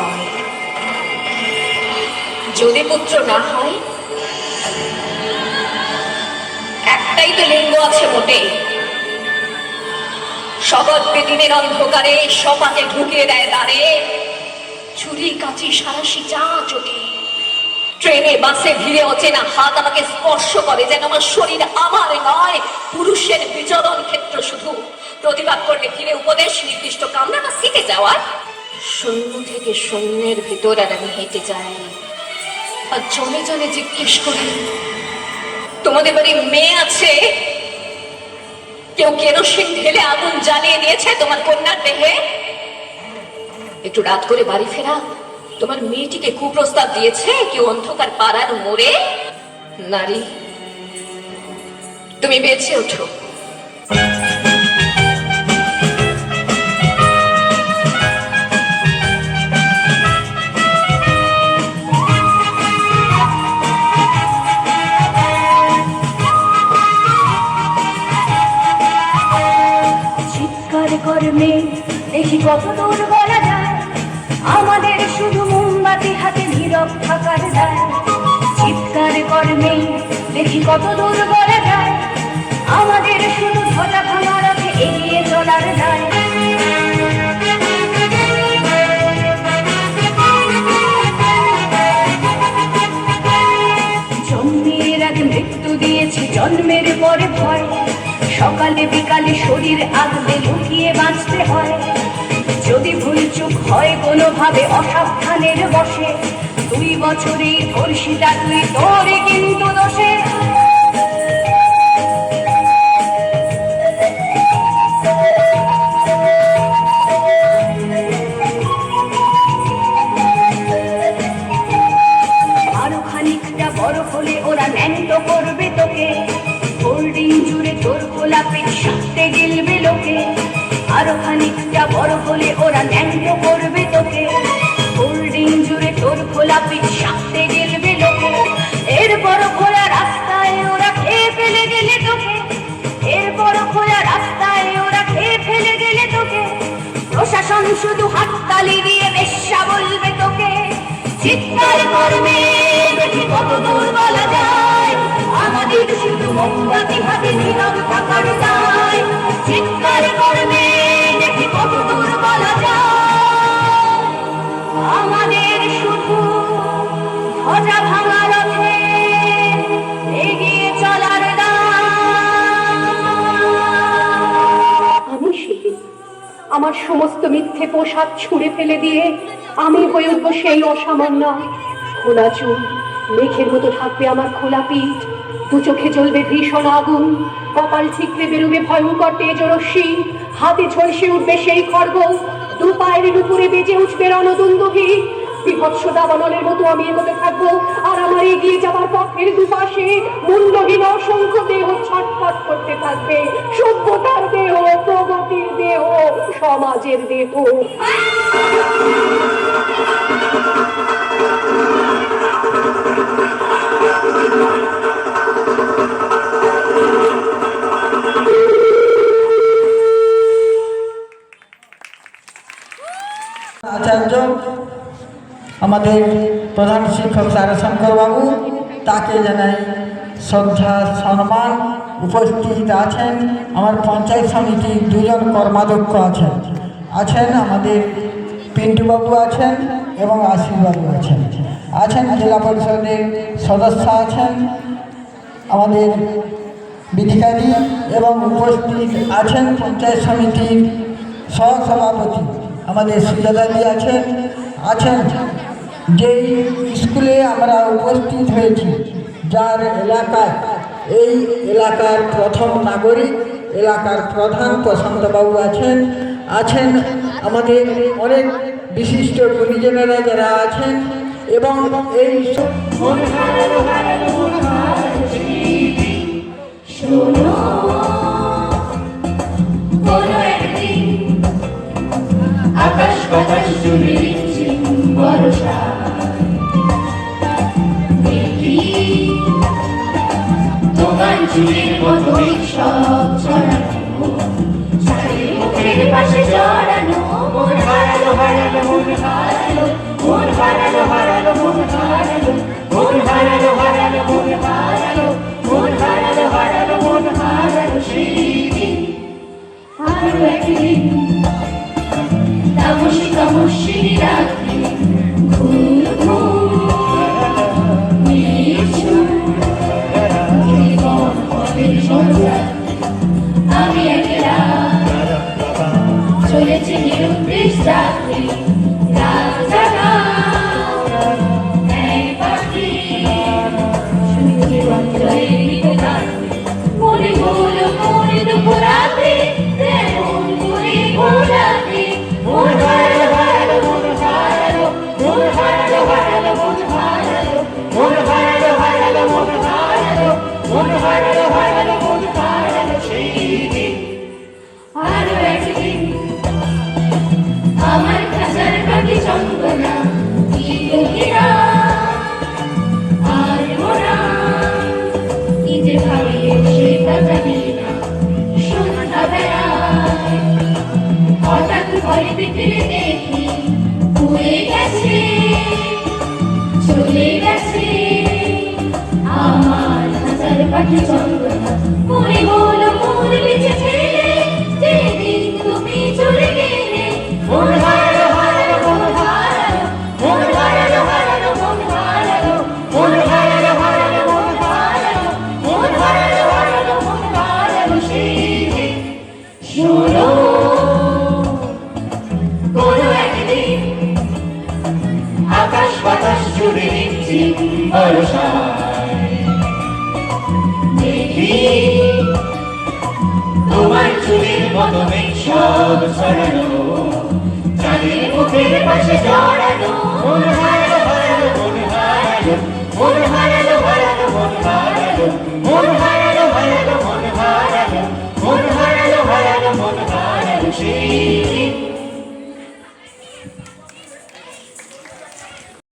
হয়, যদি পুত্র না হয়, একটাই তো লিঙ্গ আছে মোটে, সগর্বে দিনের অন্ধকারে সপাকে ঢুকিয়ে দেয় দ্বারে, ছুরি কাঁচি সারাশি যা চটি, ট্রেনে বাসে ভিড়ে অচেনা হাত আমাকে স্পর্শ করে, যেন আমার শরীর আমার নয়, পুরুষের বিচরণ ক্ষেত্র শুধু। প্রতিবাদ করলে ফিরে উপদেশ, নির্দিষ্ট কামরা বা সিটে যাওয়ার। শূন্য থেকে শূন্যের ভিতর আর আমি হেঁটে যাই, আর জনে জনে জিজ্ঞেস করি, তোমাদের বাড়ি মেয়ে আছে? কেউ কেরোসিন ঢেলে আগুন জ্বালিয়ে দিয়েছে তোমার কন্যার দেহে? একটু রাত করে বাড়ি ফেরা তোমার মেয়েটিকে কুপ্রস্তাব দিয়েছে কেউ অন্ধকার পাড়ার মোড়ে? নারী, তুমি বেঁচে ওঠো। চিৎকার কর্মে দেখি কত দূর বলা যায়, আমাদের শুধু মোমবাতি হাতে নীরব থাকার দায়। চিৎকার কর্মে দেখি কত দূর বলা যায়, আমাদের শুধু ধ্বজা ভাঙা রথে এগিয়ে চলার দায়। জন্মের আগে মৃত্যু দিয়েছে, জন্মের পরে ভয়, সকালে বিকালে শরীর আগলে লুকিয়ে বাঁচতে হয়। যদি ভুল চুক হয় কোনোভাবে অসাবধানের বসে, 2 বছরেই ধর্ষিতা তুই, তোরে কিন্তু দোষে। আরো খানিকটা বড় হলে ওরা ন্যান্ত করবে তোকে, হোল্ডিং জুড়ে তোর খোলা পেট সাথে গিলবে লোকে। আরো খানিকটা বড় হলে ওরা ন্যান্ত করবে তোকে, হোল্ডিং জুড়ে তোর খোলা পেট সাথে গিলবে লোকে। এরপর খোলা রাস্তায় ওরা খেয়ে ফেলে গেলে তোকে, এরপর খোলা রাস্তায় ওরা খেয়ে ফেলে গেলে তোকে। প্রশাসন শুধু হাততালি দিয়ে বেশ্যা বলবে তোকে। চিৎকার করবে দেখি কত দূর বলা যায়, আমাদের শুধু মোমবাতি হাতে নীরব থাকার দায়। চিৎকার করবে দেখি কত দূর বলা যায়, আমাদের শুধু ধ্বজা ভাঙা রথে এগিয়ে চলার দায়। আমি শিখি আমার সমস্ত মিথ্যে পোশাক ছুঁড়ে ফেলে দিয়ে আমি হয়ে উঠবো সেই অসামান্য। খোলা চুল, মেঘের মতো থাকবে আমার খোলা পিঠ, 2 চোখে জ্বলবে ভীষণ আগুন, কপাল ঠিকরে বেরোবে ভয়ঙ্কর তেজরশ্মি, হাতে ঝলসে উঠবে সেই খড়গ, 2 পায়ের উপরে বেজে উঠবে রণদুন্দুভি। বিভৎস দাবানলের মতো আমি এগোতে থাকবো, আর আমার এগিয়ে যাবার পথের দুপাশে মুন্ডহীন অসংখ্য দেহ ছটফট করতে থাকবে। সভ্যতার দেহ, প্রগতির দেহ, সমাজের দেহ। আচার্য আমাদের প্রধান শিক্ষক তারাশঙ্কর বাবু, তাকে জানাই শ্রদ্ধা সম্মান। উপস্থিত আছেন আমার পঞ্চায়েত সমিতির 2 জন কর্মাধ্যক্ষ আছেন আমাদের পিন্টুবাবু আছেন এবং আশিসবাবু আছেন জেলা পরিষদের সদস্য আছেন আমাদের বিধিকারী, এবং উপস্থিত আছেন পঞ্চায়েত সমিতির সহসভাপতি আমাদের সুজাতাদি আছেন যেই স্কুলে আমরা উপস্থিত হয়েছি, যার এলাকায় এই এলাকার প্রথম নাগরিক, এলাকার প্রধান প্রশান্তবাবু আছেন আমাদের অনেক বিশিষ্ট গুণীজনেরা যারা আছেন, এবং এই আকাশ বাতাস জুড়ে বর্ষা দেখি তোমার চুলের মতো সব ছড়ানো, মুখের পাশে জড়ানো, মন হারালো হারালো মন হারালো মন হারালো হারালো মন হারালো মন হারালো হারালো মন হারালো মন হারালো হারালো মন হারালো সেই দিন আরো একদিন তামসী তামসী রাত্রি ঘুম ঘুম নিঝুম জীবন পথের সন্ধ্যা আমি একলা চলেছি নিরুদ্দেশ যাত্রী রাত জাগা এক পাখি শুধু জীবন জয়ের গীত গাইতে মনে হলো মনে দুপুরাতে তেমন করে ঘোরাতে মন হারালো হারালো মন হারালো মন হারালো হারালো মন হারালো মন হারালো হারালো মন হারালো মন হারালো হারালো মন হারালো সেই দিন আরো একদিন আমার খাঁচার পাখি চন্দনা কি গভীরা আর মোরা কি যে ভাবে সেটা জানি না সন্ধ্যা বেড়ায় হঠাৎ ঘরে ফিরে দেখি উড়ে গেছে চলে গেছে আমার খাঁচার পাখি চন্দনা মনে হলো মন বেঁচে ফেলে যেদিন তুমি চলে গেলে মন হারালো হারালো মন হারালো মন হারালো হারালো মন হারালো মন হারালো হারালো মন হারালো মন হারালো হারালো মন হারালো সেই দিন শোনো কোনো একদিন আকাশ বাতাস জুড়ে নিচ্ছি বর্ষায় দেখি তোমার চুলের মতো মেঘ সব ছড়ানো চাঁদের মুখের পাশে জড়ানো মন হারালো হারালো মন হারালো মন হারালো হারালো মন হারালো মন হারালো